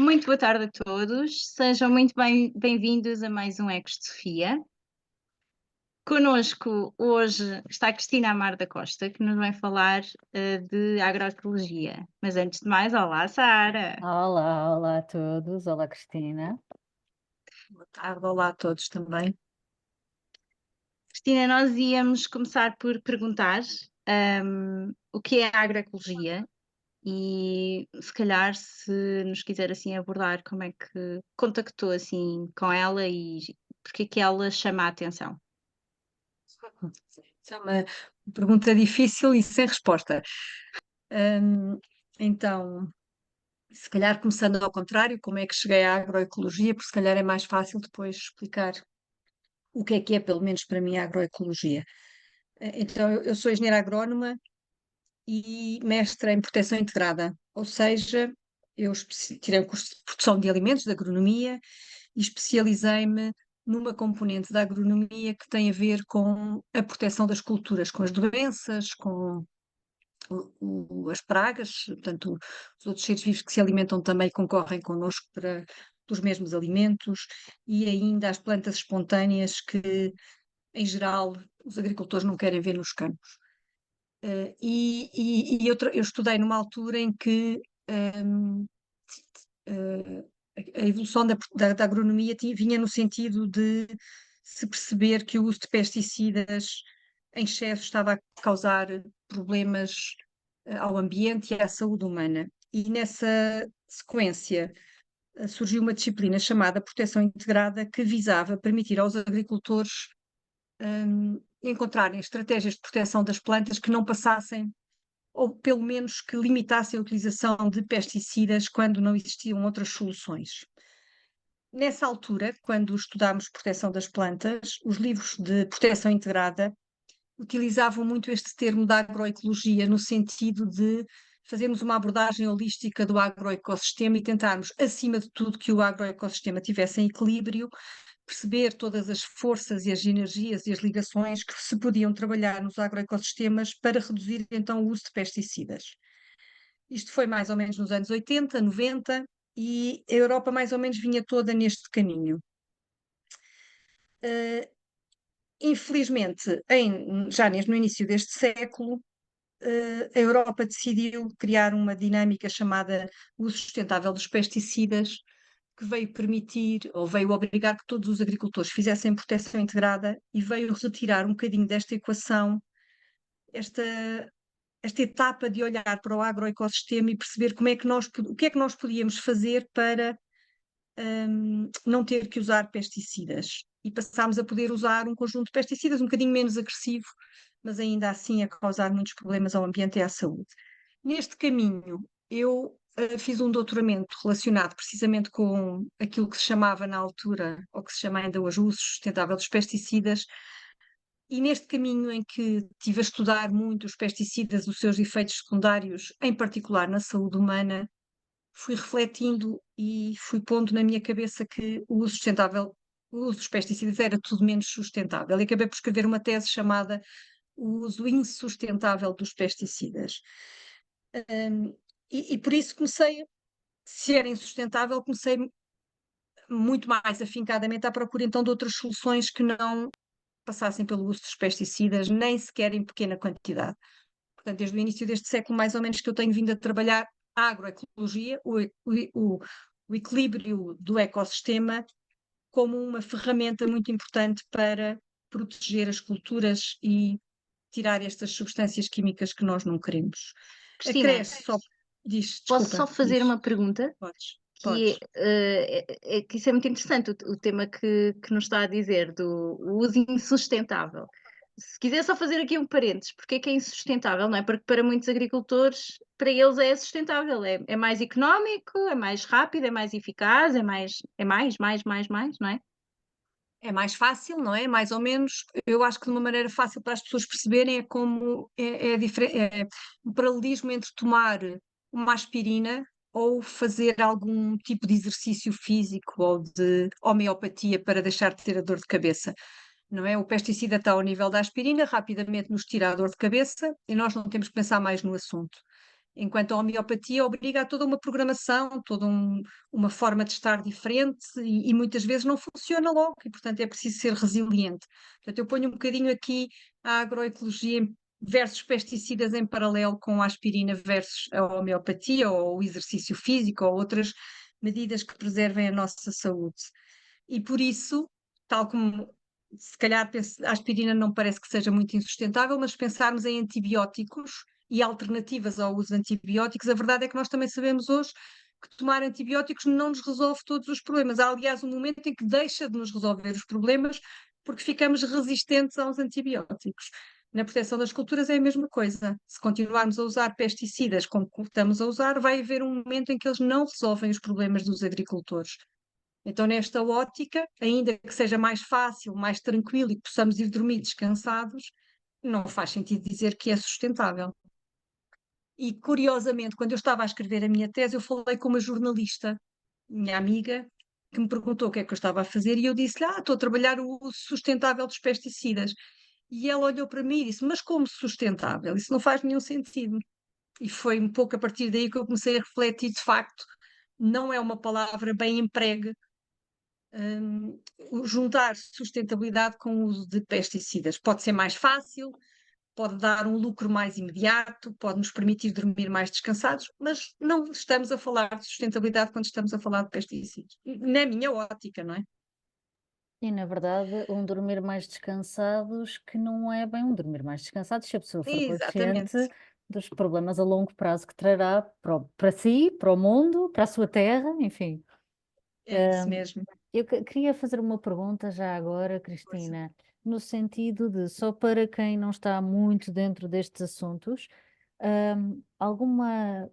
Muito boa tarde a todos, sejam muito bem-vindos a mais um Ecos de Sofia. Connosco hoje está a Cristina Amar da Costa, que nos vai falar de agroecologia. Mas antes de mais, olá Sara! Olá, olá a todos. Olá, Cristina. Boa tarde, olá a todos também. Cristina, nós íamos começar por perguntar o que é a agroecologia e se calhar se nos quiser assim abordar como é que contactou assim com ela e porque é que ela chama a atenção. Isso é uma pergunta difícil e sem resposta. Hum, então, se calhar começando ao contrário, como é que cheguei à agroecologia, porque se calhar é mais fácil depois explicar o que é, pelo menos para mim, a agroecologia. Então, eu sou engenheira agrónoma e mestra em proteção integrada, ou seja, eu tirei o curso de produção de alimentos, de agronomia, e especializei-me numa componente da agronomia que tem a ver com a proteção das culturas, com as doenças, com as pragas, portanto, os outros seres vivos que se alimentam também concorrem connosco para dos mesmos alimentos e ainda as plantas espontâneas que, em geral, os agricultores não querem ver nos campos. Eu estudei numa altura em que um, a evolução da agronomia vinha no sentido de se perceber que o uso de pesticidas em excesso estava a causar problemas ao ambiente e à saúde humana. E nessa sequência surgiu uma disciplina chamada Proteção Integrada que visava permitir aos agricultores encontrarem estratégias de proteção das plantas que não passassem ou pelo menos que limitassem a utilização de pesticidas quando não existiam outras soluções. Nessa altura, quando estudámos proteção das plantas, os livros de proteção integrada utilizavam muito este termo da agroecologia, no sentido de fazermos uma abordagem holística do agroecossistema e tentarmos, acima de tudo, que o agroecossistema tivesse em equilíbrio, perceber todas as forças e as energias e as ligações que se podiam trabalhar nos agroecossistemas para reduzir então o uso de pesticidas. Isto foi mais ou menos nos anos 80, 90 e a Europa mais ou menos vinha toda neste caminho. Infelizmente, já no início deste século, a Europa decidiu criar uma dinâmica chamada uso sustentável dos pesticidas, que veio permitir ou veio obrigar que todos os agricultores fizessem proteção integrada e veio retirar um bocadinho desta equação, esta, esta etapa de olhar para o agroecossistema e perceber o que é que nós podíamos fazer para não ter que usar pesticidas. E passámos a poder usar um conjunto de pesticidas um bocadinho menos agressivo, mas ainda assim a causar muitos problemas ao ambiente e à saúde. Neste caminho, eu fiz um doutoramento relacionado precisamente com aquilo que se chamava na altura, ou que se chama ainda hoje, o uso sustentável dos pesticidas, e neste caminho em que estive a estudar muito os pesticidas, os seus efeitos secundários, em particular na saúde humana, fui refletindo e fui pondo na minha cabeça que o uso dos pesticidas era tudo menos sustentável. E acabei por escrever uma tese chamada O uso insustentável dos pesticidas. E por isso se era insustentável, comecei muito mais afincadamente à procura então de outras soluções que não passassem pelo uso dos pesticidas, nem sequer em pequena quantidade. Portanto, desde o início deste século, mais ou menos, que eu tenho vindo a trabalhar a agroecologia, o equilíbrio do ecossistema, como uma ferramenta muito importante para proteger as culturas e tirar estas substâncias químicas que nós não queremos. Cristina, Acresce só, diz, posso desculpa, só fazer diz. uma pergunta? Podes, Que podes. é que isso é muito interessante, o tema que nos está a dizer do uso insustentável. Se quiser só fazer aqui um parênteses, porque é que é insustentável, não é? Porque para muitos agricultores, para eles é sustentável, é mais económico, é mais rápido, é mais eficaz, mais, não é? É mais fácil, não é? Mais ou menos, eu acho que de uma maneira fácil para as pessoas perceberem é como é um paralelismo entre tomar uma aspirina ou fazer algum tipo de exercício físico ou de homeopatia para deixar de ter a dor de cabeça, não é? O pesticida está ao nível da aspirina, rapidamente nos tira a dor de cabeça e nós não temos que pensar mais no assunto. enquanto a homeopatia obriga a toda uma programação, uma forma de estar diferente e muitas vezes não funciona logo e, portanto, é preciso ser resiliente. Portanto, eu ponho um bocadinho aqui a agroecologia versus pesticidas em paralelo com a aspirina versus a homeopatia ou o exercício físico ou outras medidas que preservem a nossa saúde. E por isso, tal como se calhar a aspirina não parece que seja muito insustentável, mas pensarmos em antibióticos e alternativas ao uso de antibióticos, a verdade é que nós também sabemos hoje que tomar antibióticos não nos resolve todos os problemas. Há, aliás, um momento em que deixa de nos resolver os problemas porque ficamos resistentes aos antibióticos. Na proteção das culturas é a mesma coisa. Se continuarmos a usar pesticidas como estamos a usar, vai haver um momento em que eles não resolvem os problemas dos agricultores. Então, nesta ótica, ainda que seja mais fácil, mais tranquilo e que possamos ir dormir descansados, não faz sentido dizer que é sustentável. E, curiosamente, quando eu estava a escrever a minha tese, eu falei com uma jornalista, minha amiga, que me perguntou o que é que eu estava a fazer, e eu disse-lhe: estou a trabalhar o uso sustentável dos pesticidas. E ela olhou para mim e disse: mas como sustentável? Isso não faz nenhum sentido. E foi um pouco a partir daí que eu comecei a refletir, de facto, não é uma palavra bem empregue juntar sustentabilidade com o uso de pesticidas. Pode ser mais fácil, pode dar um lucro mais imediato, pode nos permitir dormir mais descansados, mas não estamos a falar de sustentabilidade quando estamos a falar de pesticidas. Na minha ótica, não é? E, na verdade, um dormir mais descansados que não é bem um dormir mais descansados se a pessoa for consciente Exatamente. dos problemas a longo prazo que trará para si, para o mundo, para a sua terra, enfim. É isso Hum, mesmo. Eu queria fazer uma pergunta já agora, Força. Cristina, no sentido de, só para quem não está muito dentro destes assuntos, alguma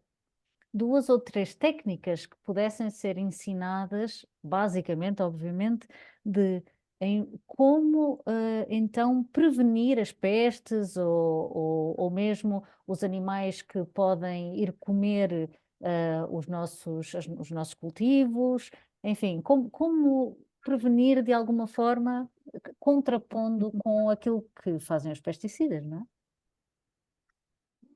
duas ou três técnicas que pudessem ser ensinadas, basicamente, obviamente, de em como então prevenir as pestes ou mesmo os animais que podem ir comer os nossos cultivos, enfim, como prevenir de alguma forma, contrapondo com aquilo que fazem os pesticidas, não é?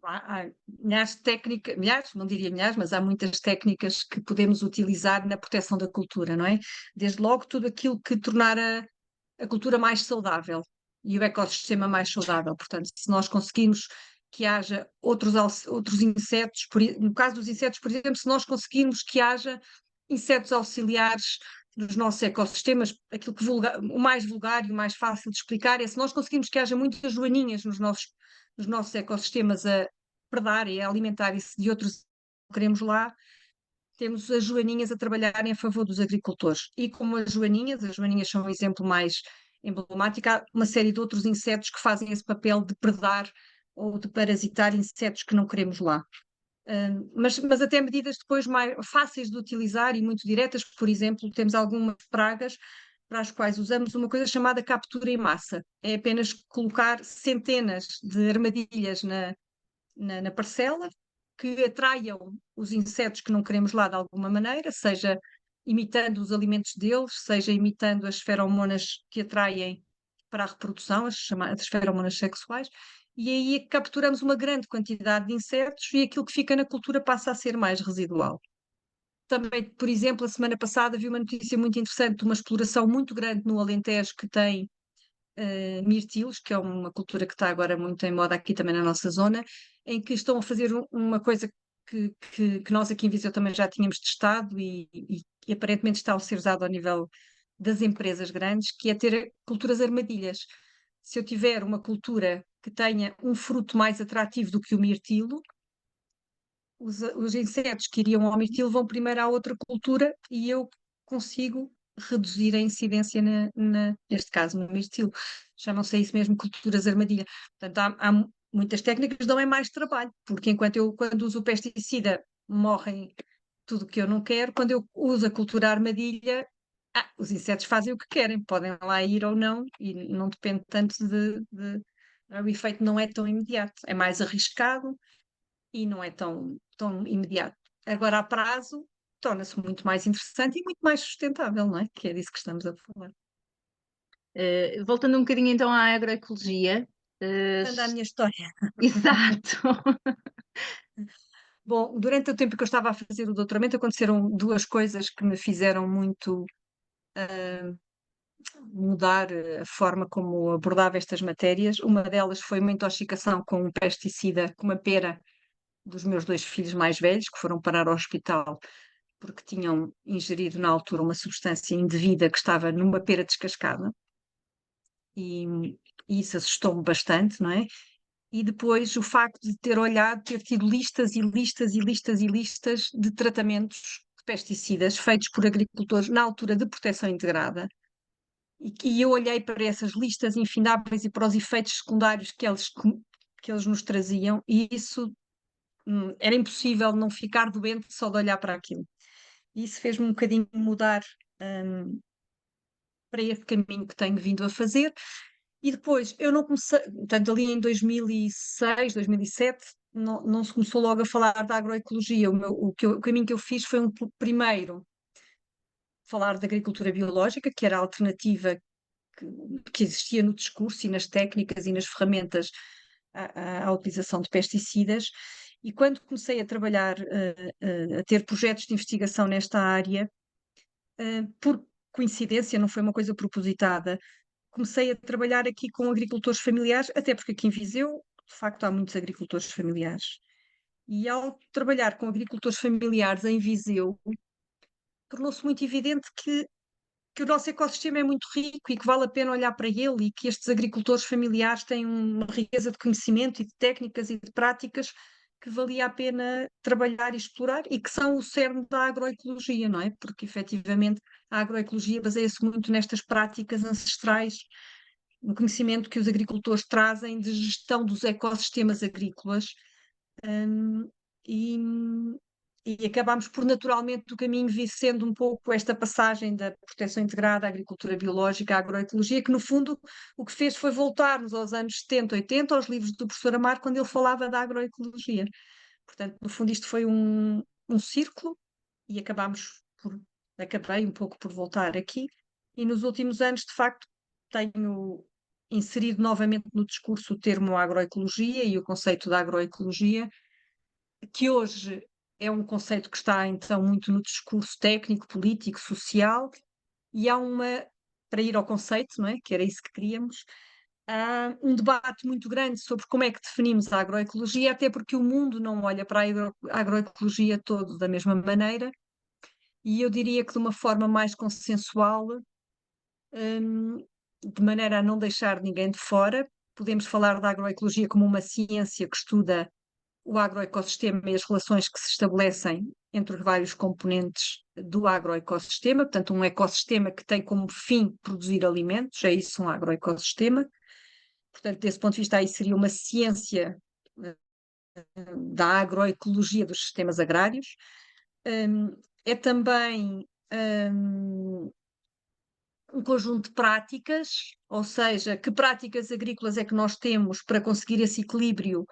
Há milhares de técnicas, milhares, não diria milhares, mas há muitas técnicas que podemos utilizar na proteção da cultura, não é? Desde logo tudo aquilo que tornar a cultura mais saudável e o ecossistema mais saudável. Portanto, se nós conseguirmos que haja outros insetos, no caso dos insetos, por exemplo, se nós conseguirmos que haja insetos auxiliares nos nossos ecossistemas, aquilo que o mais vulgar e o mais fácil de explicar é se nós conseguirmos que haja muitas joaninhas nos nossos ecossistemas a predar e a alimentarem-se de outros que queremos lá, temos as joaninhas a trabalharem a favor dos agricultores. E como as joaninhas são um exemplo mais emblemático, há uma série de outros insetos que fazem esse papel de predar ou de parasitar insetos que não queremos lá. Mas até medidas depois mais fáceis de utilizar e muito diretas, por exemplo, temos algumas pragas para as quais usamos uma coisa chamada captura em massa. É apenas colocar centenas de armadilhas na parcela que atraiam os insetos que não queremos lá de alguma maneira, seja imitando os alimentos deles, seja imitando as feromonas que atraem para a reprodução, as chamadas feromonas sexuais, e aí capturamos uma grande quantidade de insetos e aquilo que fica na cultura passa a ser mais residual. Também, por exemplo, a semana passada vi uma notícia muito interessante de uma exploração muito grande no Alentejo que tem mirtilos, que é uma cultura que está agora muito em moda aqui também na nossa zona, em que estão a fazer uma coisa que nós aqui em Viseu também já tínhamos testado e aparentemente está a ser usado ao nível das empresas grandes, que é ter culturas armadilhas. Se eu tiver uma cultura que tenha um fruto mais atrativo do que o mirtilo, os insetos que iriam ao mirtilo vão primeiro à outra cultura e eu consigo reduzir a incidência neste caso, no mirtilo. Chamam-se isso mesmo culturas armadilha. Portanto, há muitas técnicas que dão é mais trabalho, porque quando uso o pesticida, morrem tudo o que eu não quero. Quando eu uso a cultura armadilha, os insetos fazem o que querem, podem lá ir ou não, e não depende tanto o efeito não é tão imediato, é mais arriscado e não é tão imediato. Agora, a prazo, torna-se muito mais interessante e muito mais sustentável, não é? Que é disso que estamos a falar. Voltando um bocadinho então à agroecologia. Anda a minha história. Exato. Bom, durante o tempo que eu estava a fazer o doutoramento aconteceram duas coisas que me fizeram muito mudar a forma como abordava estas matérias. Uma delas foi uma intoxicação com um pesticida, com uma pera dos meus dois filhos mais velhos, que foram parar ao hospital porque tinham ingerido na altura uma substância indevida que estava numa pera descascada. E, e isso assustou-me bastante, não é? E depois o facto de ter olhado, ter tido listas e listas e listas e listas de tratamentos de pesticidas feitos por agricultores na altura de proteção integrada. E eu olhei para essas listas infindáveis e para os efeitos secundários que eles nos traziam, e isso era impossível não ficar doente só de olhar para aquilo. E isso fez-me um bocadinho mudar hum, para este caminho que tenho vindo a fazer. E depois, eu não comecei, portanto, ali em 2006, 2007, não se começou logo a falar da agroecologia. O caminho que eu fiz foi primeiro falar da agricultura biológica, que era a alternativa que existia no discurso e nas técnicas e nas ferramentas à utilização de pesticidas. E quando comecei a trabalhar, a ter projetos de investigação nesta área, por coincidência, não foi uma coisa propositada, comecei a trabalhar aqui com agricultores familiares, até porque aqui em Viseu, de facto, há muitos agricultores familiares. E ao trabalhar com agricultores familiares em Viseu, tornou-se muito evidente que o nosso ecossistema é muito rico e que vale a pena olhar para ele e que estes agricultores familiares têm uma riqueza de conhecimento e de técnicas e de práticas que valia a pena trabalhar e explorar e que são o cerne da agroecologia, não é? Porque efetivamente a agroecologia baseia-se muito nestas práticas ancestrais, no conhecimento que os agricultores trazem de gestão dos ecossistemas agrícolas, hum, e, e acabámos por naturalmente do caminho vir sendo um pouco esta passagem da proteção integrada à agricultura biológica, à agroecologia, que no fundo o que fez foi voltarmos aos anos 70, 80, aos livros do professor Amar, quando ele falava da agroecologia. Portanto, no fundo isto foi um círculo e acabei um pouco por voltar aqui, e nos últimos anos, de facto, tenho inserido novamente no discurso o termo agroecologia e o conceito da agroecologia, que hoje é um conceito que está então muito no discurso técnico, político, social, e há para ir ao conceito, não é? Que era isso que queríamos, há um debate muito grande sobre como é que definimos a agroecologia, até porque o mundo não olha para a agroecologia todo da mesma maneira, e eu diria que de uma forma mais consensual, de maneira a não deixar ninguém de fora, podemos falar da agroecologia como uma ciência que estuda o agroecossistema e as relações que se estabelecem entre os vários componentes do agroecossistema, portanto, um ecossistema que tem como fim produzir alimentos, é isso um agroecossistema. Portanto, desse ponto de vista, aí seria uma ciência da agroecologia dos sistemas agrários. É também um conjunto de práticas, ou seja, que práticas agrícolas é que nós temos para conseguir esse equilíbrio,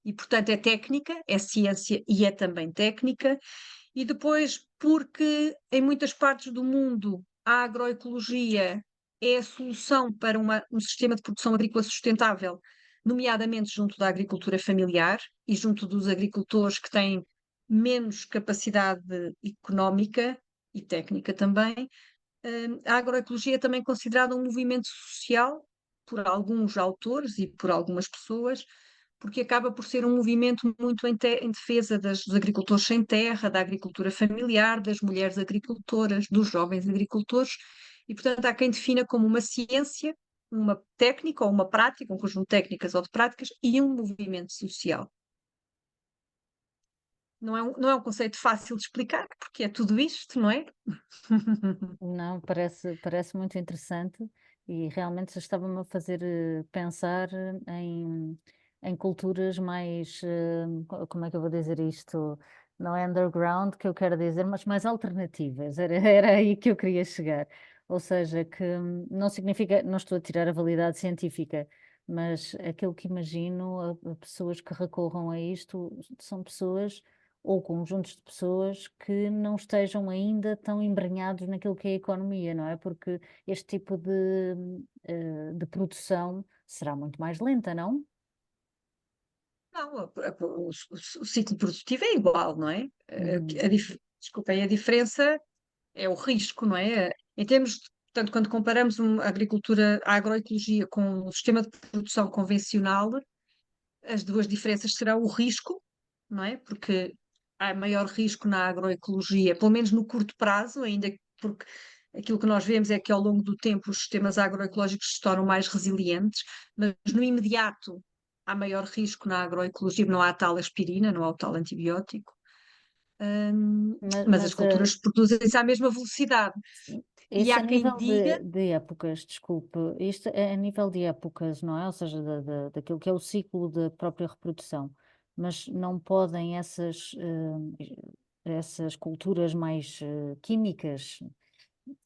e portanto é técnica, é ciência e é também técnica. E depois, porque em muitas partes do mundo a agroecologia é a solução para um sistema de produção agrícola sustentável, nomeadamente junto da agricultura familiar e junto dos agricultores que têm menos capacidade económica e técnica também. A agroecologia é também considerada um movimento social por alguns autores e por algumas pessoas, porque acaba por ser um movimento muito em defesa dos agricultores sem terra, da agricultura familiar, das mulheres agricultoras, dos jovens agricultores, e portanto há quem defina como uma ciência, uma técnica ou uma prática, um conjunto de técnicas ou de práticas, e um movimento social. Não é um conceito fácil de explicar, porque é tudo isto, não é? Não, parece muito interessante e realmente estava-me a fazer pensar em culturas mais, como é que eu vou dizer isto? Não é underground que eu quero dizer, mas mais alternativas. Era aí que eu queria chegar. Ou seja, que não significa, não estou a tirar a validade científica, mas aquilo que imagino, a pessoas que recorram a isto são pessoas ou conjuntos de pessoas que não estejam ainda tão embrenhados naquilo que é a economia, não é? Porque este tipo de produção será muito mais lenta, não? Não, o ciclo produtivo é igual, não é? Uhum. Desculpem, a diferença é o risco, não é? Em termos portanto, quando comparamos a agricultura, a agroecologia com o sistema de produção convencional, as duas diferenças serão o risco, não é? Porque há maior risco na agroecologia, pelo menos no curto prazo, ainda porque aquilo que nós vemos é que ao longo do tempo os sistemas agroecológicos se tornam mais resilientes, mas no imediato há maior risco na agroecologia, não há tal aspirina, não há o tal antibiótico, Mas, mas as mas, culturas produzem-se à mesma velocidade. E isso há a quem nível diga, de épocas, desculpe, isto é a nível de épocas, não é? Ou seja, daquilo que é o ciclo da própria reprodução, mas não podem essas culturas mais químicas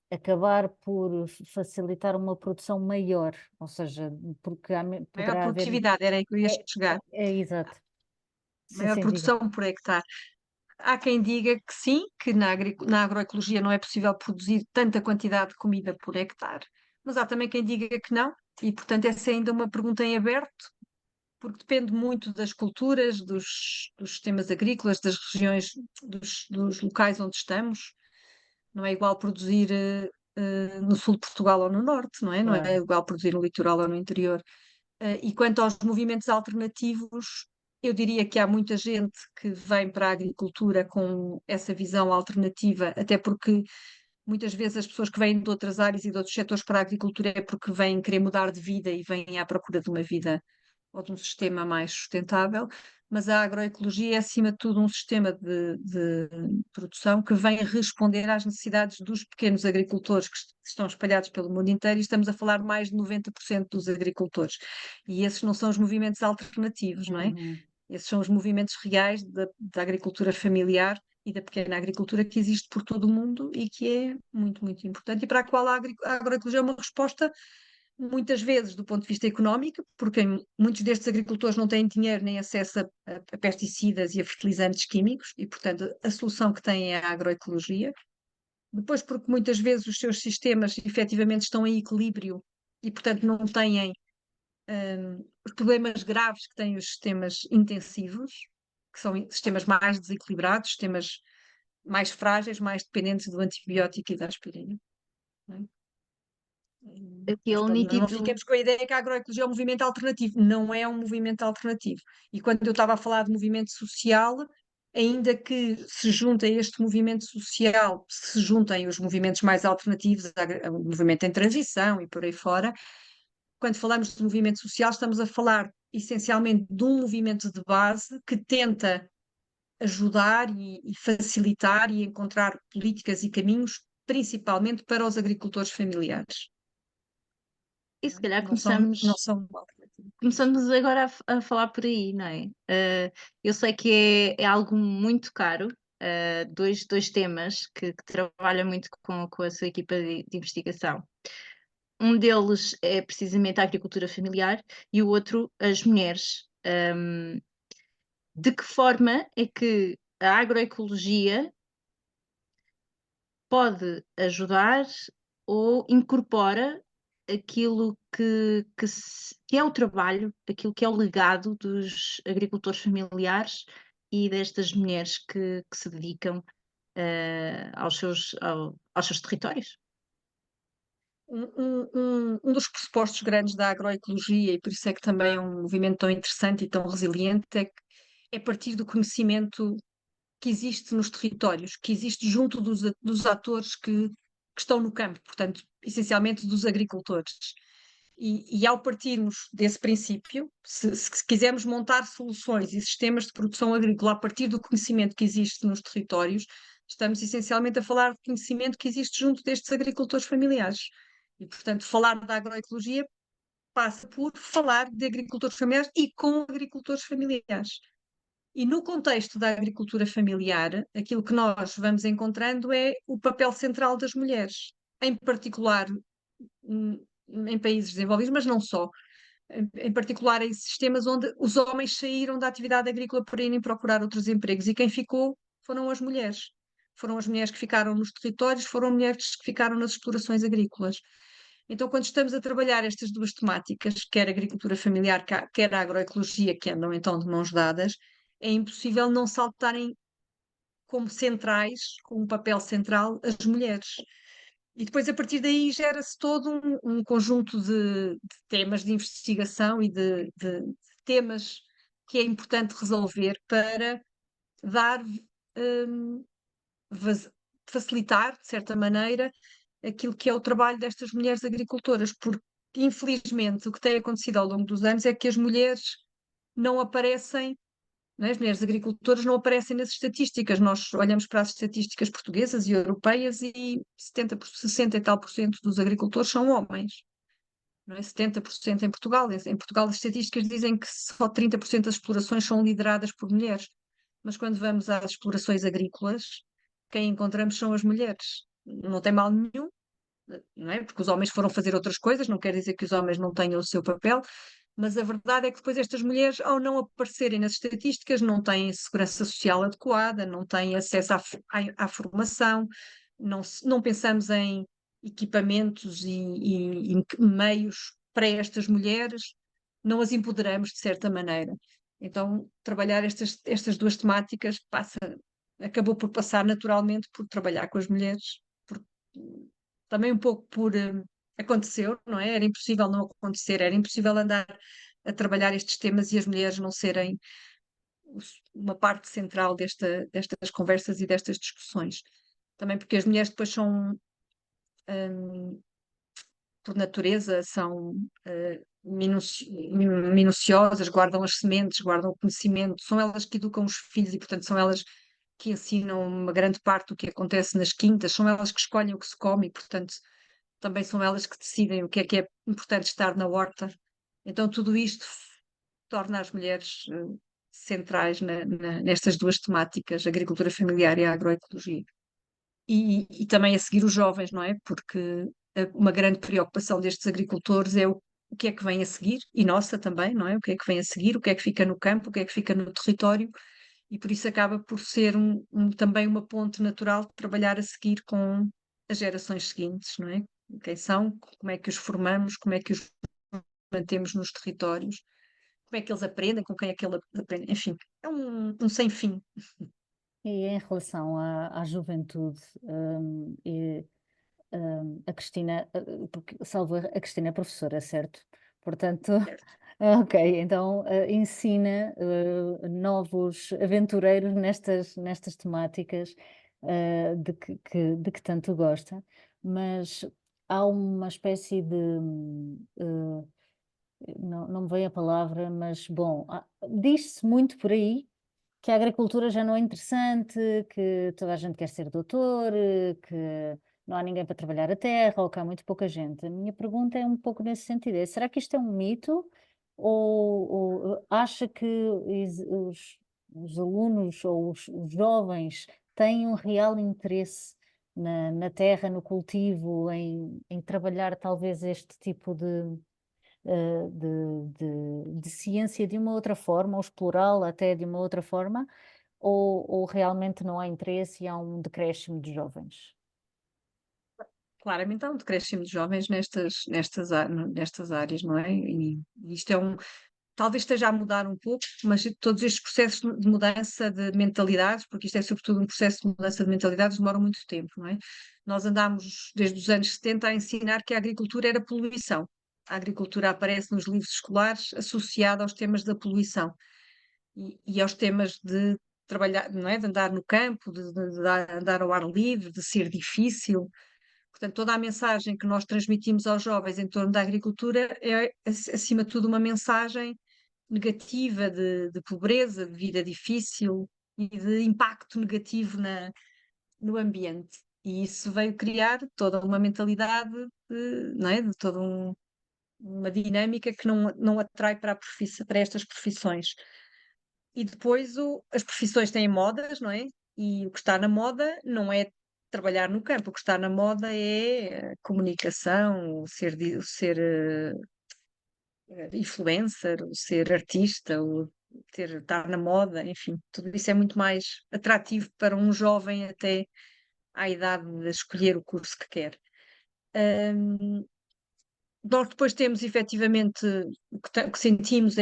acabar por facilitar uma produção maior, ou seja, porque maior poderá haver. produtividade, era aí que eu ia É, chegar, é exato. Sim, maior sim, diga. produção por hectare. Há quem diga que sim, que na agroecologia não é possível produzir tanta quantidade de comida por hectare, mas há também quem diga que não, e portanto essa é ainda uma pergunta em aberto, porque depende muito das culturas, dos sistemas agrícolas, das regiões, dos locais onde estamos. Não é igual produzir no sul de Portugal ou no norte, não é? Não é Claro. igual produzir no litoral ou no interior. E quanto aos movimentos alternativos, eu diria que há muita gente que vem para a agricultura com essa visão alternativa, até porque muitas vezes as pessoas que vêm de outras áreas e de outros setores para a agricultura é porque vêm querer mudar de vida e vêm à procura de uma vida ou de um sistema mais sustentável, mas a agroecologia é, acima de tudo, um sistema de produção que vem responder às necessidades dos pequenos agricultores que estão espalhados pelo mundo inteiro, e estamos a falar de mais de 90% dos agricultores. E esses não são os movimentos alternativos, não é? Uhum. Esses são os movimentos reais da agricultura familiar e da pequena agricultura que existe por todo o mundo e que é muito, muito importante e para a qual a agroecologia é uma resposta muitas vezes do ponto de vista económico, porque muitos destes agricultores não têm dinheiro nem acesso a pesticidas e a fertilizantes químicos, e, portanto, a solução que têm é a agroecologia. Depois, porque muitas vezes os seus sistemas efetivamente estão em equilíbrio e, portanto, não têm os problemas graves que têm os sistemas intensivos, que são sistemas mais desequilibrados, sistemas mais frágeis, mais dependentes do antibiótico e da aspirina. Não é? Mas Aquele pronto, não nítido. fiquemos com a ideia que a agroecologia é um movimento alternativo. Não é um movimento alternativo. E quando eu estava a falar de movimento social, ainda que se junte a este movimento social, se juntem os movimentos mais alternativos, o movimento em transição e por aí fora, quando falamos de movimento social, estamos a falar essencialmente de um movimento de base que tenta ajudar e facilitar e encontrar políticas e caminhos, principalmente para os agricultores familiares. E se calhar Não são alternativas. começamos agora a falar por aí, não é? Eu sei que é algo muito caro, dois temas que trabalha muito com a sua equipa de investigação. Um deles é precisamente a agricultura familiar e o outro as mulheres. De que forma é que a agroecologia pode ajudar ou incorpora aquilo que é o trabalho, aquilo que é o legado dos agricultores familiares e destas mulheres que se dedicam aos seus territórios? Um dos pressupostos grandes da agroecologia, e por isso é que também é um movimento tão interessante e tão resiliente, é que é partir do conhecimento que existe nos territórios, que existe junto dos atores que estão no campo, portanto, essencialmente dos agricultores. E ao partirmos desse princípio, se quisermos montar soluções e sistemas de produção agrícola a partir do conhecimento que existe nos territórios, estamos essencialmente a falar de conhecimento que existe junto destes agricultores familiares. E, portanto, falar da agroecologia passa por falar de agricultores familiares e com agricultores familiares. E no contexto da agricultura familiar, aquilo que nós vamos encontrando é o papel central das mulheres, em particular em países desenvolvidos, mas não só. Em particular em sistemas onde os homens saíram da atividade agrícola para irem procurar outros empregos e quem ficou foram as mulheres. Foram as mulheres que ficaram nos territórios, foram mulheres que ficaram nas explorações agrícolas. Então, quando estamos a trabalhar estas duas temáticas, quer a agricultura familiar, quer a agroecologia, que andam então de mãos dadas, é impossível não saltarem como centrais, com um papel central, as mulheres. E depois, a partir daí, gera-se todo um conjunto de temas de investigação e de temas que é importante resolver para dar, hum, facilitar, de certa maneira, aquilo que é o trabalho destas mulheres agricultoras, porque, infelizmente, o que tem acontecido ao longo dos anos é que as mulheres não aparecem, não é? As mulheres agricultoras não aparecem nas estatísticas. Nós olhamos para as estatísticas portuguesas e europeias e 60 e tal por cento dos agricultores são homens. Não é? 70% em Portugal. Em Portugal as estatísticas dizem que só 30% das explorações são lideradas por mulheres. Mas quando vamos às explorações agrícolas, quem encontramos são as mulheres. Não tem mal nenhum, não é? Porque os homens foram fazer outras coisas, não quer dizer que os homens não tenham o seu papel, mas a verdade é que depois estas mulheres, ao não aparecerem nas estatísticas, não têm segurança social adequada, não têm acesso à formação, não pensamos em equipamentos e meios para estas mulheres, não as empoderamos de certa maneira. Então, trabalhar estas duas temáticas acabou por passar naturalmente por trabalhar com as mulheres, também um pouco por aconteceu, não é? Era impossível não acontecer, era impossível andar a trabalhar estes temas e as mulheres não serem uma parte central destas conversas e destas discussões. Também porque as mulheres depois são, por natureza, são minuciosas, guardam as sementes, guardam o conhecimento, são elas que educam os filhos e, portanto, são elas que ensinam uma grande parte do que acontece nas quintas, são elas que escolhem o que se come e, portanto, também são elas que decidem o que é importante estar na horta. Então, tudo isto torna as mulheres centrais nestas duas temáticas, a agricultura familiar e a agroecologia. E também a seguir os jovens, não é? Porque uma grande preocupação destes agricultores é o que é que vem a seguir, e nossa também, não é? O que é que vem a seguir, o que é que fica no campo, o que é que fica no território, e por isso acaba por ser também uma ponte natural de trabalhar a seguir com as gerações seguintes, não é? Quem são, como é que os formamos, como é que os mantemos nos territórios, como é que eles aprendem, com quem é que eles aprendem, enfim, é um sem fim. E em relação à juventude, a Cristina, porque, salvo erro, a Cristina é professora, certo? Portanto, Certo? ok, então ensina novos aventureiros nestas temáticas de que tanto gosta, mas há uma espécie de. Não me veio a palavra, mas bom, diz-se muito por aí que a agricultura já não é interessante, que toda a gente quer ser doutor, que não há ninguém para trabalhar a terra ou que há muito pouca gente. A minha pergunta é um pouco nesse sentido: será que isto é um mito ou acha que os alunos ou os jovens têm um real interesse na terra, no cultivo, em trabalhar talvez este tipo de ciência de uma outra forma, ou explorá-la até de uma outra forma, ou realmente não há interesse e há um decréscimo de jovens? Claramente há um decréscimo de jovens nestas áreas, não é? E isto talvez esteja a mudar um pouco, mas todos estes processos de mudança de mentalidades, porque isto é sobretudo um processo de mudança de mentalidades, demoram muito tempo, não é? Nós andámos desde os anos 70 a ensinar que a agricultura era poluição. A agricultura aparece nos livros escolares associada aos temas da poluição e aos temas de trabalhar, não é? De andar no campo, de andar ao ar livre, de ser difícil. Portanto, toda a mensagem que nós transmitimos aos jovens em torno da agricultura é, acima de tudo, uma mensagem negativa de pobreza, de vida difícil e de impacto negativo no ambiente. E isso veio criar toda uma mentalidade, não é? De toda uma dinâmica que não atrai para estas profissões. E depois as profissões têm modas, não é? E o que está na moda não é trabalhar no campo, o que está na moda é a comunicação, o ser influencer, o ser artista, estar na moda, enfim, tudo isso é muito mais atrativo para um jovem até à idade de escolher o curso que quer. Hum, nós depois temos efetivamente o que sentimos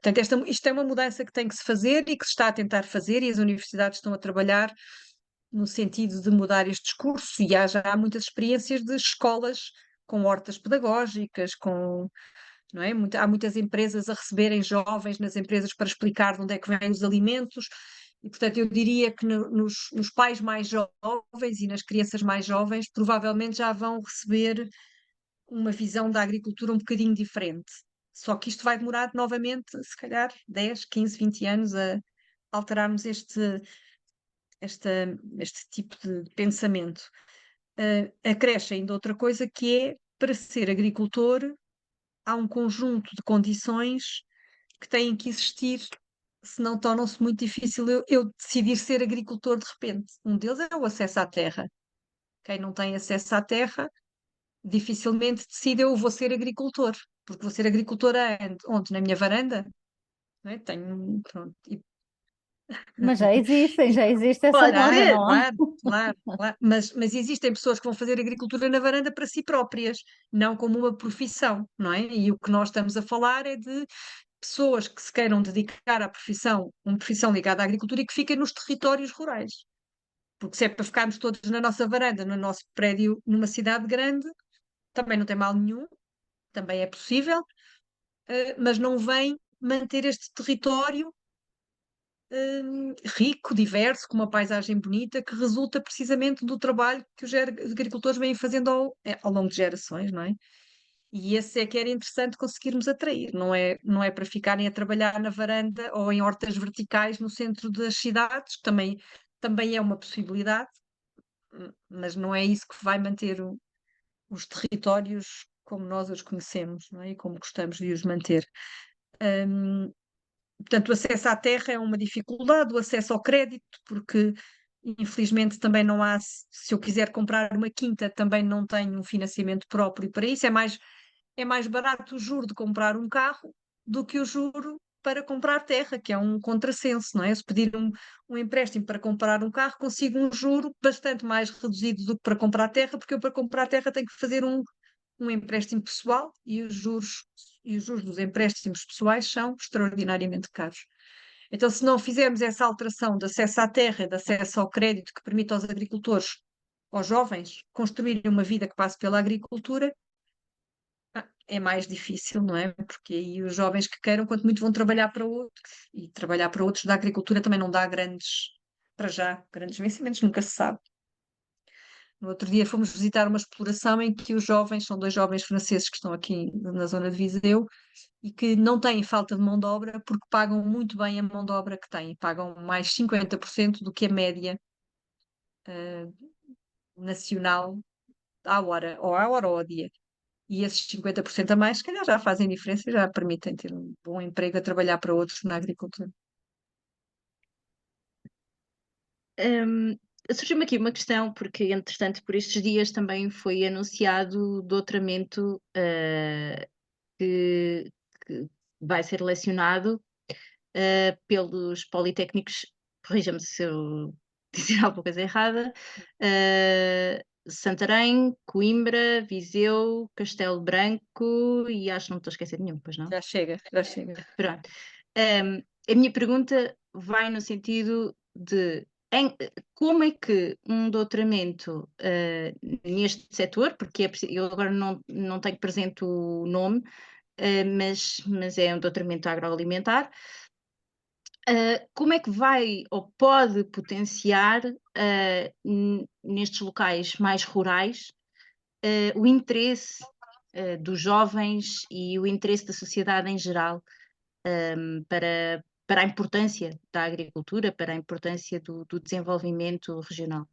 portanto, isto é uma mudança que tem que se fazer e que se está a tentar fazer, e as universidades estão a trabalhar no sentido de mudar este discurso, e já há muitas experiências de escolas com hortas pedagógicas, não é? Há muitas empresas a receberem jovens nas empresas para explicar de onde é que vêm os alimentos, e portanto eu diria que nos pais mais jovens e nas crianças mais jovens provavelmente já vão receber uma visão da agricultura um bocadinho diferente. Só que isto vai demorar novamente, se calhar, 10, 15, 20 anos a alterarmos este tipo de pensamento. Acresce ainda outra coisa que é, para ser agricultor, há um conjunto de condições que têm que existir, senão torna-se muito difícil eu decidir ser agricultor de repente. Um deles é o acesso à terra. Quem não tem acesso à terra dificilmente decide eu vou ser agricultor, porque vou ser agricultora onde? Na minha varanda? Não é? Pronto. Mas já existe essa Pode moda, ser. não há? Claro. Mas existem pessoas que vão fazer agricultura na varanda para si próprias, não como uma profissão, não é? E o que nós estamos a falar é de pessoas que se queiram dedicar à profissão, uma profissão ligada à agricultura e que fiquem nos territórios rurais. Porque se é para ficarmos todos na nossa varanda, no nosso prédio, numa cidade grande, também não tem mal nenhum, também é possível, mas não vem manter este território rico, diverso, com uma paisagem bonita, que resulta precisamente do trabalho que os agricultores vêm fazendo ao longo de gerações, não é? E esse é que era interessante conseguirmos atrair, não é para ficarem a trabalhar na varanda ou em hortas verticais no centro das cidades, que também é uma possibilidade, mas não é isso que vai manter os territórios como nós os conhecemos, não é? E como gostamos de os manter. Hum, Portanto, o acesso à terra é uma dificuldade, o acesso ao crédito, porque infelizmente também não há, se eu quiser comprar uma quinta, também não tenho um financiamento próprio para isso. É mais barato o juro de comprar um carro do que o juro para comprar terra, que é um contrassenso, não é? Se pedir um empréstimo para comprar um carro, consigo um juro bastante mais reduzido do que para comprar terra, porque eu para comprar terra tenho que fazer um empréstimo pessoal e os juros dos empréstimos pessoais são extraordinariamente caros. Então, se não fizermos essa alteração de acesso à terra, de acesso ao crédito que permite aos agricultores, aos jovens, construírem uma vida que passe pela agricultura, é mais difícil, não é? Porque aí os jovens que queiram, quanto muito vão trabalhar para outros, e trabalhar para outros da agricultura também não dá para já, grandes vencimentos, nunca se sabe. No outro dia fomos visitar uma exploração em que os jovens, são dois jovens franceses que estão aqui na zona de Viseu, e que não têm falta de mão de obra porque pagam muito bem a mão de obra que têm, pagam mais 50% do que a média nacional à hora ou ao dia. E esses 50% a mais, se calhar já fazem diferença e já permitem ter um bom emprego a trabalhar para outros na agricultura. Surgiu-me aqui uma questão, porque entretanto por estes dias também foi anunciado o doutoramento que vai ser lecionado pelos politécnicos, corrija-me se eu disser alguma coisa errada, Santarém, Coimbra, Viseu, Castelo Branco e acho que não me estou a esquecer de nenhum, pois não? Já chega. Pronto. A minha pergunta vai no sentido de como é que um doutoramento neste setor, porque eu agora não tenho presente o nome, mas é um doutoramento agroalimentar, como é que vai ou pode potenciar nestes locais mais rurais o interesse dos jovens e o interesse da sociedade em geral para a importância da agricultura, para a importância do desenvolvimento regional?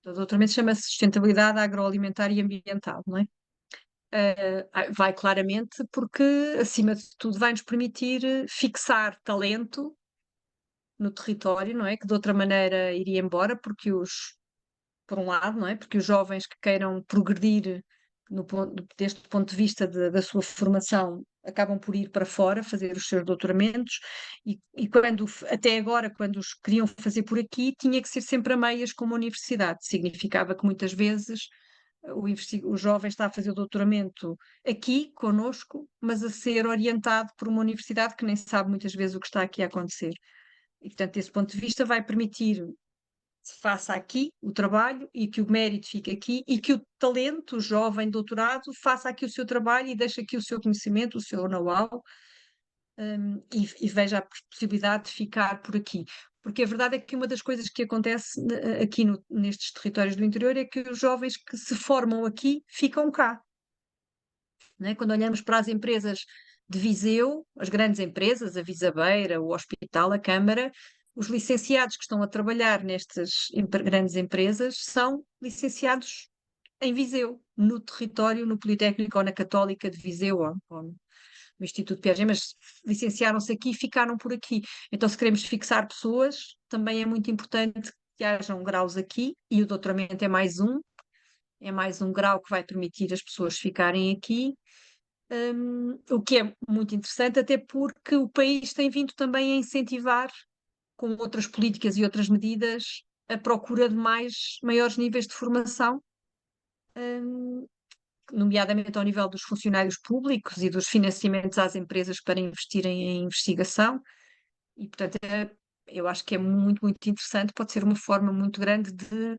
O doutoramento chama-se Sustentabilidade Agroalimentar e Ambiental, não é? Vai claramente porque, acima de tudo, vai nos permitir fixar talento no território, não é? Que de outra maneira iria embora, por um lado, não é? Porque os jovens que queiram progredir deste ponto de vista da sua formação acabam por ir para fora fazer os seus doutoramentos e até agora, quando os queriam fazer por aqui, tinha que ser sempre a meias com uma universidade. Significava que muitas vezes o jovem está a fazer o doutoramento aqui, connosco, mas a ser orientado por uma universidade que nem sabe muitas vezes o que está aqui a acontecer. E, portanto, desse ponto de vista, vai permitir que se faça aqui o trabalho e que o mérito fique aqui e que o talento, o jovem doutorado, faça aqui o seu trabalho e deixe aqui o seu conhecimento, o seu know-how, e veja a possibilidade de ficar por aqui. Porque a verdade é que uma das coisas que acontece aqui nestes territórios do interior é que os jovens que se formam aqui ficam cá. Né? Quando olhamos para as empresas de Viseu, as grandes empresas, a Visabeira, o Hospital, a Câmara, os licenciados que estão a trabalhar nestas grandes empresas são licenciados em Viseu, no território, no Politécnico ou na Católica de Viseu, ou no Instituto Piaget, mas licenciaram-se aqui e ficaram por aqui. Então, se queremos fixar pessoas, também é muito importante que hajam graus aqui, e o doutoramento é mais um grau que vai permitir as pessoas ficarem aqui, o que é muito interessante, até porque o país tem vindo também a incentivar, com outras políticas e outras medidas, a procura de maiores níveis de formação, nomeadamente ao nível dos funcionários públicos e dos financiamentos às empresas para investirem em investigação. E, portanto, eu acho que é muito, muito interessante, pode ser uma forma muito grande de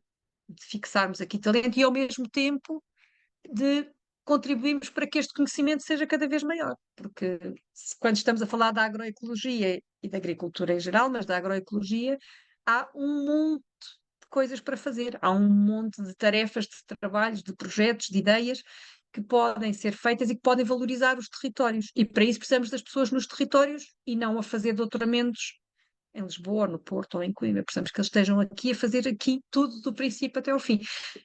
fixarmos aqui talento e, ao mesmo tempo, de contribuirmos para que este conhecimento seja cada vez maior, porque quando estamos a falar da agroecologia e da agricultura em geral, mas da agroecologia, há um monte de coisas para fazer, há um monte de tarefas, de trabalhos, de projetos, de ideias que podem ser feitas e que podem valorizar os territórios. E para isso precisamos das pessoas nos territórios e não a fazer doutoramentos em Lisboa, no Porto ou em Coimbra. Precisamos que eles estejam aqui a fazer aqui tudo do princípio até ao fim.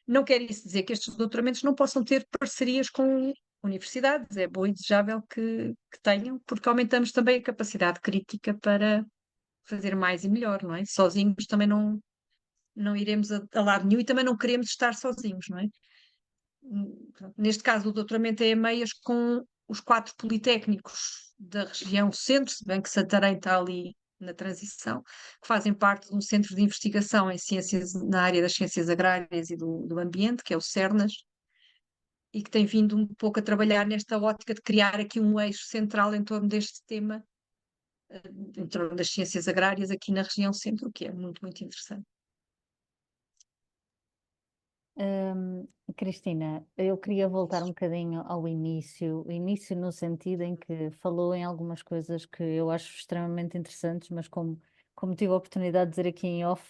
Não quer isso dizer que estes doutoramentos não possam ter parcerias com universidades, é bom e desejável que tenham, porque aumentamos também a capacidade crítica para fazer mais e melhor, não é? Sozinhos também não iremos a lado nenhum e também não queremos estar sozinhos, não é? Neste caso, o doutoramento é a meias com os 4 politécnicos da região centro, se bem que Santarém está ali na transição, que fazem parte de um centro de investigação em ciências, na área das ciências agrárias e do ambiente, que é o CERNAS, e que tem vindo um pouco a trabalhar nesta ótica de criar aqui um eixo central em torno deste tema, em torno das ciências agrárias aqui na região centro, o que é muito, muito interessante. Cristina, eu queria voltar um bocadinho ao início no sentido em que falou em algumas coisas que eu acho extremamente interessantes, mas como tive a oportunidade de dizer aqui em off,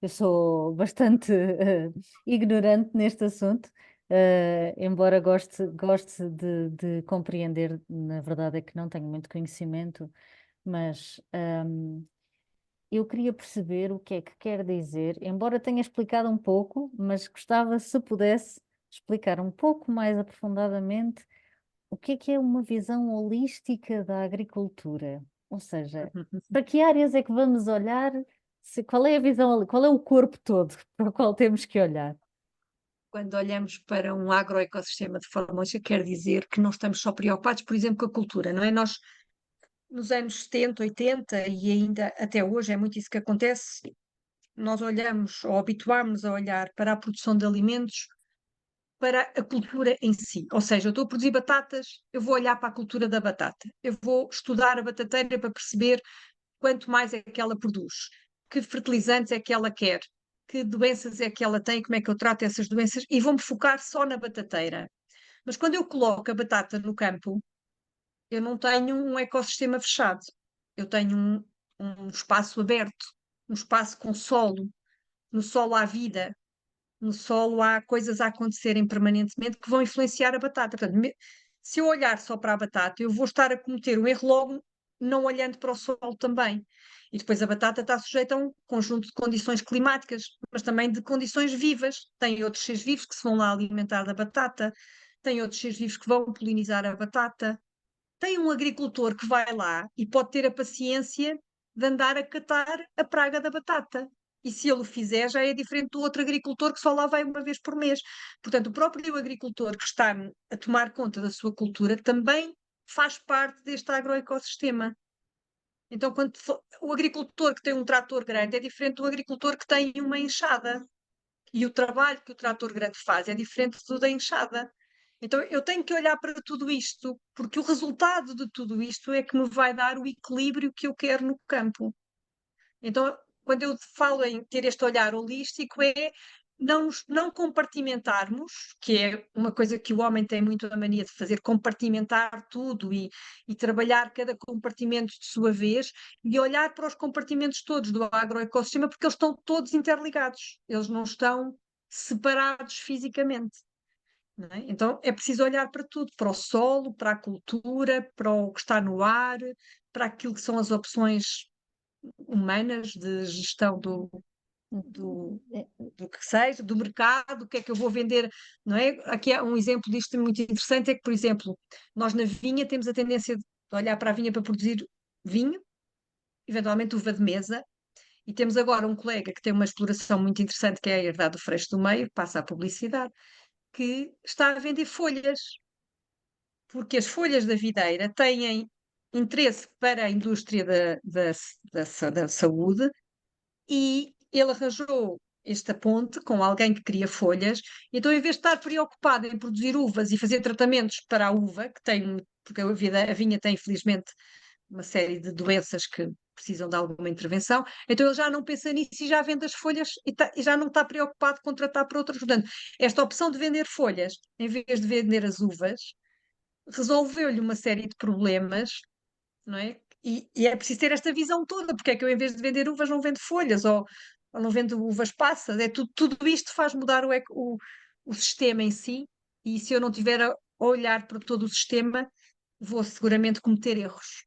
eu sou bastante ignorante neste assunto, embora goste de compreender, na verdade é que não tenho muito conhecimento, mas eu queria perceber o que é que quer dizer, embora tenha explicado um pouco, mas gostava se pudesse explicar um pouco mais aprofundadamente o que é uma visão holística da agricultura. Ou seja, para que áreas é que vamos olhar? Qual é a visão, qual é o corpo todo para o qual temos que olhar? Quando olhamos para um agroecossistema de forma holística, quer dizer que não estamos só preocupados, por exemplo, com a cultura, não é? Nós, nos anos 70, 80 e ainda até hoje, é muito isso que acontece, nós olhamos ou habituámos a olhar para a produção de alimentos, para a cultura em si. Ou seja, eu estou a produzir batatas, eu vou olhar para a cultura da batata, eu vou estudar a batateira para perceber quanto mais é que ela produz, que fertilizantes é que ela quer, que doenças é que ela tem, como é que eu trato essas doenças, e vou-me focar só na batateira. Mas quando eu coloco a batata no campo, eu não tenho um ecossistema fechado, eu tenho um espaço aberto, um espaço com solo. No solo há vida, no solo há coisas a acontecerem permanentemente que vão influenciar a batata. Portanto, se eu olhar só para a batata, eu vou estar a cometer um erro logo não olhando para o solo também. E depois a batata está sujeita a um conjunto de condições climáticas, mas também de condições vivas. Tem outros seres vivos que se vão lá alimentar da batata, tem outros seres vivos que vão polinizar a batata. Tem um agricultor que vai lá e pode ter a paciência de andar a catar a praga da batata. E se ele o fizer, já é diferente do outro agricultor que só lá vai uma vez por mês. Portanto, o próprio agricultor que está a tomar conta da sua cultura também faz parte deste agroecossistema. Então, o agricultor que tem um trator grande é diferente do agricultor que tem uma enxada. E o trabalho que o trator grande faz é diferente do da enxada. Então eu tenho que olhar para tudo isto, porque o resultado de tudo isto é que me vai dar o equilíbrio que eu quero no campo. Então, quando eu falo em ter este olhar holístico, é não compartimentarmos, que é uma coisa que o homem tem muito a mania de fazer, compartimentar tudo e trabalhar cada compartimento de sua vez, e olhar para os compartimentos todos do agroecossistema, porque eles estão todos interligados, eles não estão separados fisicamente. Não é? Então é preciso olhar para tudo, para o solo, para a cultura, para o que está no ar, para aquilo que são as opções humanas de gestão do, É, do que seja, do mercado, o que é que eu vou vender, não é? Aqui há um exemplo disto muito interessante, é que, por exemplo, nós na vinha temos a tendência de olhar para a vinha para produzir vinho, eventualmente uva de mesa, e temos agora um colega que tem uma exploração muito interessante, que é a herdade do Freixo do Meio, que passa a publicidade, que está a vender folhas, porque as folhas da videira têm interesse para a indústria da saúde e ele arranjou esta ponte com alguém que cria folhas, então em vez de estar preocupado em produzir uvas e fazer tratamentos para a uva, que tem, porque a vinha tem infelizmente uma série de doenças que precisam de alguma intervenção, então ele já não pensa nisso e já vende as folhas e já não está preocupado com tratar para outras. Portanto, esta opção de vender folhas em vez de vender as uvas resolveu-lhe uma série de problemas, não é? E é preciso ter esta visão toda, porque é que eu, em vez de vender uvas, não vendo folhas, ou não vendo uvas passas, tudo isto faz mudar o sistema em si, e se eu não tiver a olhar para todo o sistema, vou seguramente cometer erros,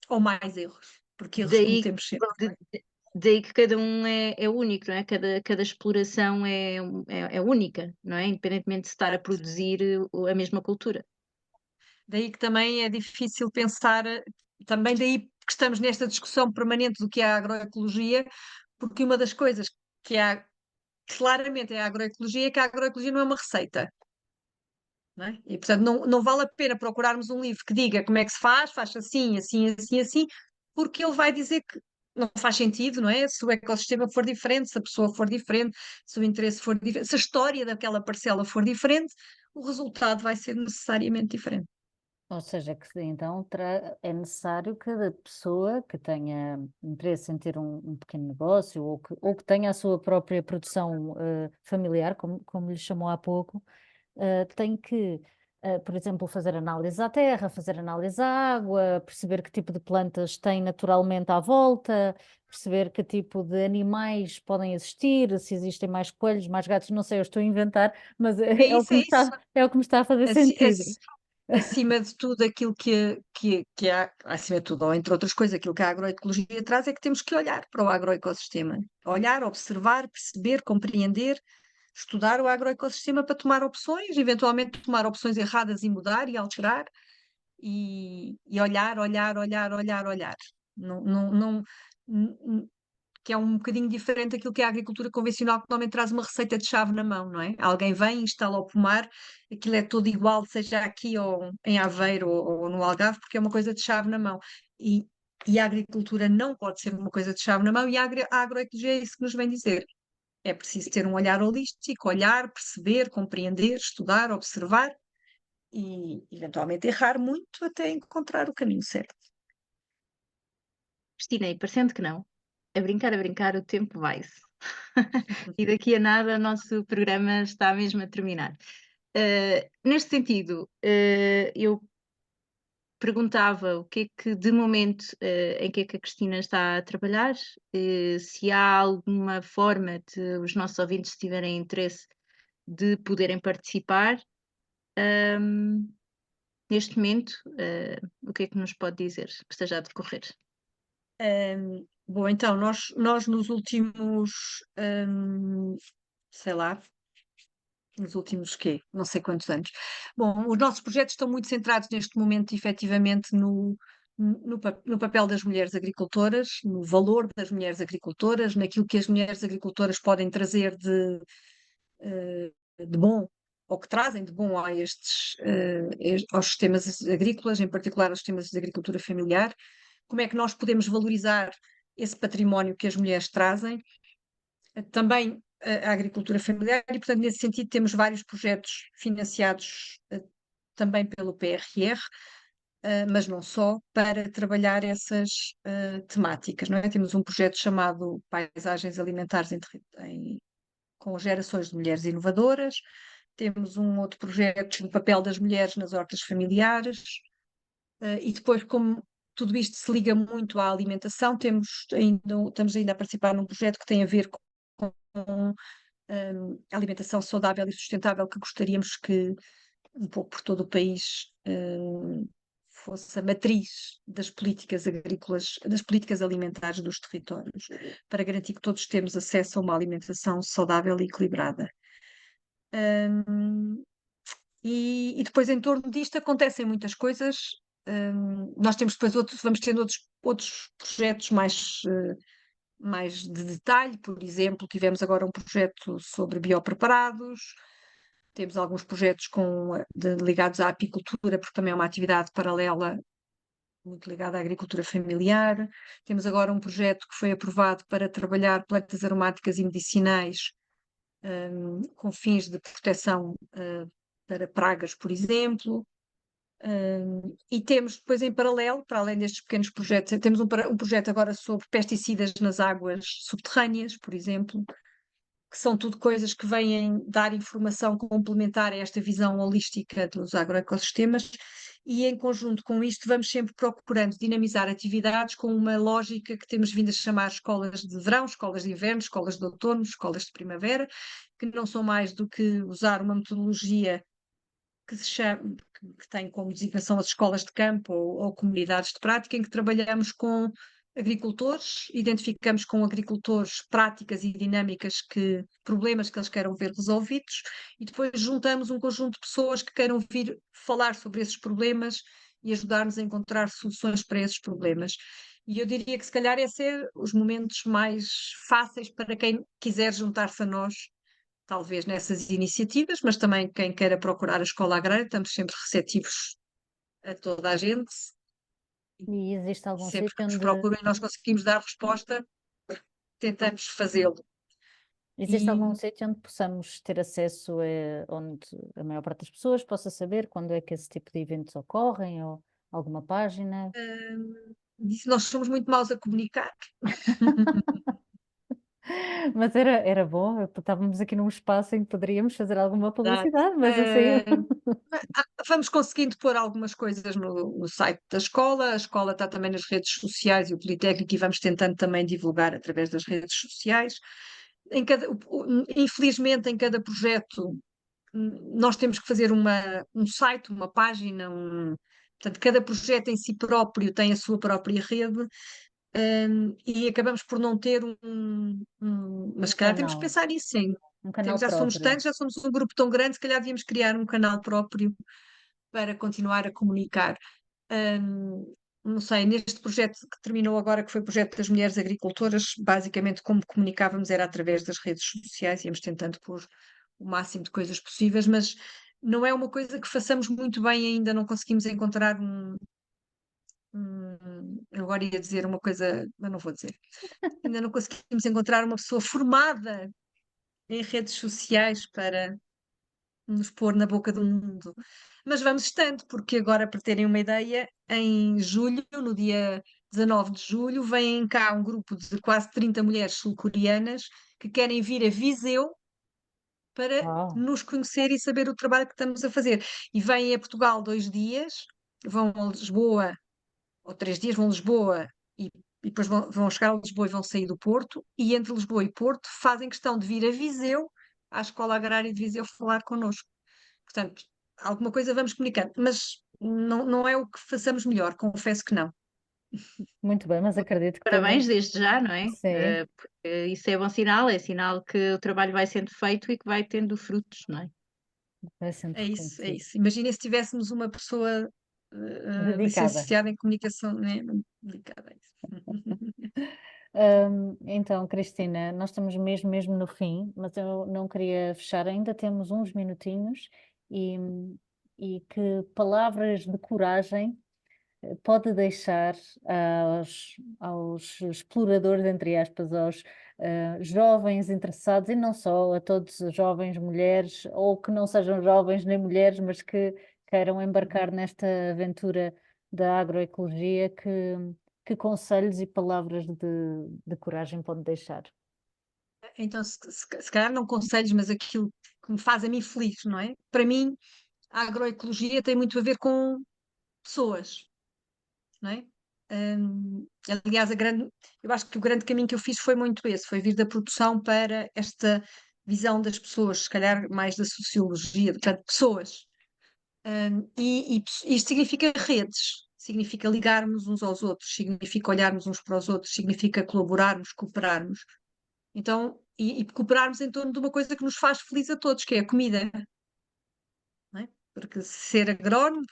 ou mais erros, porque erros Daí, cometemos sempre. Não é? daí que cada um é único, não é? Cada exploração é única, não é? Independentemente de estar a produzir a mesma cultura. Daí que também é difícil pensar, também daí que estamos nesta discussão permanente do que é a agroecologia, porque uma das coisas que há claramente é a agroecologia é que a agroecologia não é uma receita. Não é? E, portanto, não vale a pena procurarmos um livro que diga como é que se faz assim, assim, assim, assim, porque ele vai dizer que não faz sentido, não é? Se o ecossistema for diferente, se a pessoa for diferente, se o interesse for diferente, se a história daquela parcela for diferente, o resultado vai ser necessariamente diferente. ou seja, que então é necessário que cada pessoa que tenha interesse em ter um pequeno negócio ou que tenha a sua própria produção familiar, como lhe chamou há pouco, tem que, por exemplo, fazer análise à terra, fazer análise à água, perceber que tipo de plantas tem naturalmente à volta, perceber que tipo de animais podem existir, se existem mais coelhos, mais gatos, não sei, eu estou a inventar, mas É é o que isso, é isso. é o que me está a fazer Aci- sentido. aci- Acima de tudo, aquilo que há, acima de tudo, ou entre outras coisas, aquilo que a agroecologia traz é que temos que olhar para o agroecossistema. Olhar, observar, perceber, compreender, estudar o agroecossistema para tomar opções, eventualmente tomar opções erradas e mudar e alterar, e olhar, olhar, olhar, olhar, olhar. Não, que é um bocadinho diferente daquilo que é a agricultura convencional, que normalmente traz uma receita de chave na mão, não é? Alguém vem, instala o pomar, aquilo é tudo igual, seja aqui ou em Aveiro ou no Algarve, porque é uma coisa de chave na mão. E, e a agricultura não pode ser uma coisa de chave na mão, e a agroecologia é isso que nos vem dizer. É preciso ter um olhar holístico, olhar, perceber, compreender, estudar, observar e, eventualmente, errar muito até encontrar o caminho certo. Cristina, e parecendo que não, a brincar, o tempo vai-se. E daqui a nada o nosso programa está mesmo a terminar. Neste sentido, eu perguntava o que é que de momento em que é que a Cristina está a trabalhar, se há alguma forma de os nossos ouvintes, se tiverem interesse, de poderem participar. Neste momento, o que é que nos pode dizer que esteja a decorrer? Bom, então, nós nos últimos, sei lá, nos últimos quê? Não sei quantos anos. Bom, os nossos projetos estão muito centrados neste momento, efetivamente, no papel das mulheres agricultoras, no valor das mulheres agricultoras, naquilo que as mulheres agricultoras podem trazer de bom, ou que trazem de bom aos sistemas agrícolas, em particular aos sistemas de agricultura familiar. Como é que nós podemos valorizar esse património que as mulheres trazem? também a agricultura familiar e, portanto, nesse sentido temos vários projetos financiados também pelo PRR, mas não só, para trabalhar essas temáticas, não é? Temos um projeto chamado Paisagens Alimentares com gerações de mulheres inovadoras, temos um outro projeto do papel das mulheres nas hortas familiares, e depois, como tudo isto se liga muito à alimentação, estamos ainda a participar num projeto que tem a ver com alimentação saudável e sustentável, que gostaríamos que, um pouco por todo o país, fosse a matriz das políticas agrícolas, das políticas alimentares dos territórios, para garantir que todos temos acesso a uma alimentação saudável e equilibrada. E depois, em torno disto, acontecem muitas coisas. Nós temos depois vamos tendo outros projetos mais de detalhe. Por exemplo, tivemos agora um projeto sobre biopreparados, temos alguns projetos ligados à apicultura, porque também é uma atividade paralela muito ligada à agricultura familiar. Temos agora um projeto que foi aprovado para trabalhar plantas aromáticas e medicinais, com fins de proteção para pragas, por exemplo. E temos depois em paralelo, para além destes pequenos projetos, temos um projeto agora sobre pesticidas nas águas subterrâneas, por exemplo, que são tudo coisas que vêm dar informação complementar a esta visão holística dos agroecossistemas, e em conjunto com isto vamos sempre procurando dinamizar atividades com uma lógica que temos vindo a chamar escolas de verão, escolas de inverno, escolas de outono, escolas de primavera, que não são mais do que usar uma metodologia que tem como designação as escolas de campo ou comunidades de prática, em que trabalhamos com agricultores, identificamos com agricultores práticas e dinâmicas, problemas que eles queiram ver resolvidos, e depois juntamos um conjunto de pessoas que queiram vir falar sobre esses problemas e ajudar-nos a encontrar soluções para esses problemas. E eu diria que se calhar esses são os momentos mais fáceis para quem quiser juntar-se a nós, talvez nessas iniciativas, mas também quem queira procurar a escola agrária, estamos sempre receptivos a toda a gente. E existe algum Sempre sítio que nos onde procurem, nós conseguimos dar resposta, tentamos fazê-lo. existe E algum sítio onde possamos ter acesso, onde a maior parte das pessoas possa saber quando é que esse tipo de eventos ocorrem, ou alguma página? disse, nós somos muito maus a comunicar. Mas era bom, estávamos aqui num espaço em que poderíamos fazer alguma Exato. publicidade, mas assim. Vamos conseguindo pôr algumas coisas no site da escola. A escola está também nas redes sociais e o Politécnico, e vamos tentando também divulgar através das redes sociais. Infelizmente, em cada projeto, nós temos que fazer um site, uma página, portanto, cada projeto em si próprio tem a sua própria rede, e acabamos por não ter mas se calhar temos que Canal, pensar nisso, sim. um canal Já somos próprio. tantos, já somos um grupo tão grande, se calhar devíamos criar um canal próprio para continuar a comunicar. Não sei, neste projeto que terminou agora, que foi o projeto das mulheres agricultoras, basicamente como comunicávamos era através das redes sociais, íamos tentando pôr o máximo de coisas possíveis, mas não é uma coisa que façamos muito bem ainda, não conseguimos encontrar eu agora ia dizer uma coisa, mas não vou dizer. Ainda não conseguimos encontrar uma pessoa formada em redes sociais para nos pôr na boca do mundo. Mas vamos estando, porque agora, para terem uma ideia, em julho, no dia 19 de julho, vem cá um grupo de quase 30 mulheres sul-coreanas que querem vir a Viseu para Uau, nos conhecer e saber o trabalho que estamos a fazer. E vêm a Portugal 2 dias, vão a Lisboa, ou 3 dias, vão a Lisboa e depois vão chegar a Lisboa e vão sair do Porto, e entre Lisboa e Porto fazem questão de vir a Viseu, à Escola Agrária de Viseu, falar connosco. Portanto, alguma coisa vamos comunicando, mas não é o que façamos melhor, confesso que não. muito bem, mas acredito que Parabéns também. desde já, não é? Sim, Porque isso é bom sinal, é sinal que o trabalho vai sendo feito e que vai tendo frutos, não é? vai sendo É isso, é reconhecido. isso. Imaginem se tivéssemos uma pessoa Dedicada. licenciada em comunicação, né? Dedicada a isso. Então, Cristina, nós estamos mesmo no fim, mas eu não queria fechar, ainda temos uns minutinhos, e, e que palavras de coragem pode deixar aos exploradores, entre aspas, aos jovens interessados, e não só, a todos os jovens mulheres, ou que não sejam jovens nem mulheres, mas que queiram embarcar nesta aventura da agroecologia, que conselhos e palavras de coragem pode deixar? Então, se calhar não conselhos, mas aquilo que me faz a mim feliz, não é? Para mim, a agroecologia tem muito a ver com pessoas, não é? Aliás, eu acho que o grande caminho que eu fiz foi muito esse, foi vir da produção para esta visão das pessoas, se calhar mais da sociologia, portanto, pessoas. Isto significa redes, significa ligarmos uns aos outros, significa olharmos uns para os outros, significa colaborarmos, cooperarmos. Então, e cooperarmos em torno de uma coisa que nos faz feliz a todos, que é a comida, não é? Porque ser agrónomo,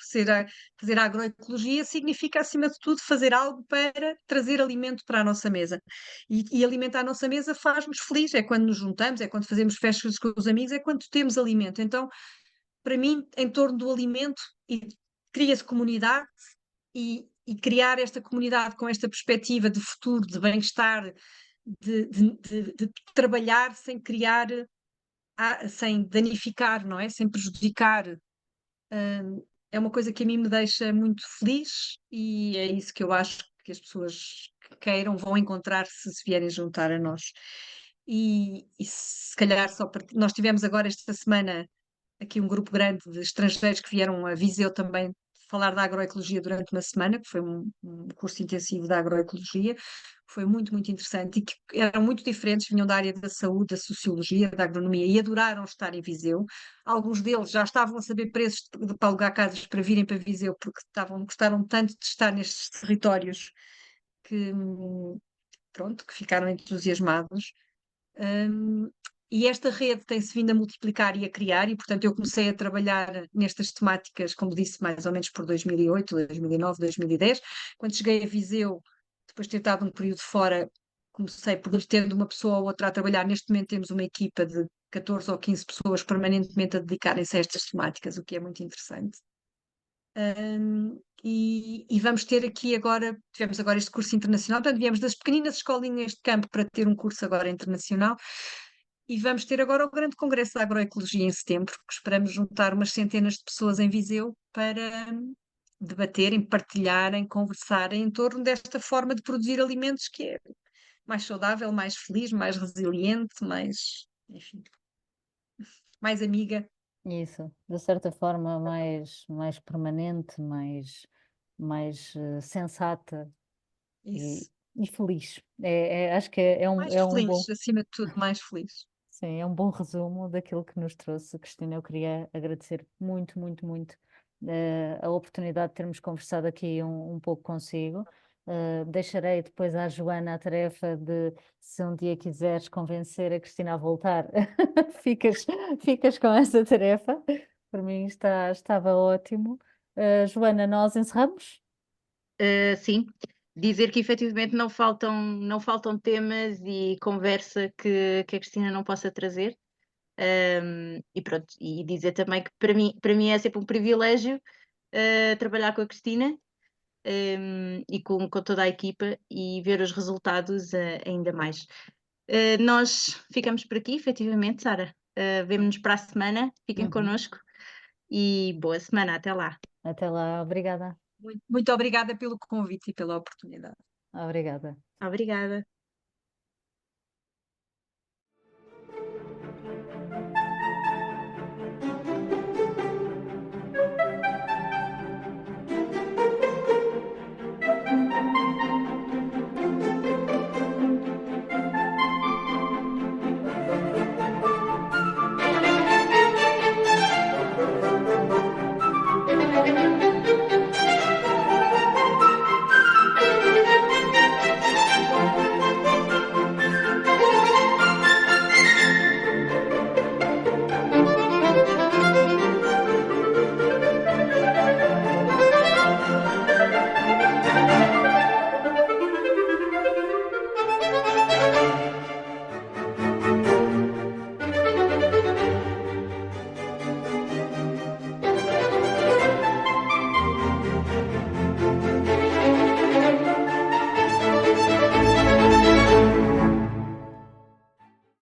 fazer agroecologia significa, acima de tudo, fazer algo para trazer alimento para a nossa mesa. E alimentar a nossa mesa faz-nos feliz, é quando nos juntamos, é quando fazemos festas com os amigos, é quando temos alimento. Então, para mim, em torno do alimento, cria-se comunidade e criar esta comunidade com esta perspectiva de futuro, de bem-estar, de trabalhar sem criar, sem danificar, não é? Sem prejudicar. É uma coisa que a mim me deixa muito feliz e é isso que eu acho que as pessoas que queiram vão encontrar se vierem juntar a nós. E se calhar nós tivemos agora esta semana aqui um grupo grande de estrangeiros que vieram a Viseu também falar da agroecologia durante uma semana, que foi um curso intensivo da agroecologia, foi muito, muito interessante e que eram muito diferentes, vinham da área da saúde, da sociologia, da agronomia e adoraram estar em Viseu. Alguns deles já estavam a saber preços para alugar casas para virem para Viseu, porque gostaram tanto de estar nestes territórios que, pronto, que ficaram entusiasmados. Um, e esta rede tem-se vindo a multiplicar e a criar, e portanto eu comecei a trabalhar nestas temáticas, como disse, mais ou menos por 2008, 2009, 2010. Quando cheguei a Viseu, depois de ter estado um período fora, comecei por tendo uma pessoa ou outra a trabalhar. Neste momento temos uma equipa de 14 ou 15 pessoas permanentemente a dedicarem-se a estas temáticas, o que é muito interessante. E vamos ter aqui agora, tivemos agora este curso internacional, portanto, viemos das pequeninas escolinhas de campo para ter um curso agora internacional e vamos ter agora o grande congresso da agroecologia em setembro, que esperamos juntar umas centenas de pessoas em Viseu para debaterem, partilharem, conversarem em torno desta forma de produzir alimentos que é mais saudável, mais feliz, mais resiliente, mais, enfim, mais amiga. Isso, de certa forma mais permanente, mais sensata e, Isso. e feliz. Acho que é um, Mais é um bom, feliz, acima de tudo, mais feliz. sim, é um bom resumo daquilo que nos trouxe. Cristina, eu queria agradecer muito, muito, muito a oportunidade de termos conversado aqui um pouco consigo. Deixarei depois à Joana a tarefa de, se um dia quiseres convencer a Cristina a voltar, ficas com essa tarefa. Por mim estava ótimo. Joana, nós encerramos? Sim, dizer que efetivamente não faltam temas e conversa que a Cristina não possa trazer. E pronto, e dizer também que para mim é sempre um privilégio trabalhar com a Cristina, e com toda a equipa e ver os resultados ainda mais. Nós ficamos por aqui, efetivamente, Sara. Vemo-nos para a semana, fiquem Uhum. connosco e boa semana, até lá. Até lá, obrigada. Muito obrigada pelo convite e pela oportunidade. Obrigada. Obrigada.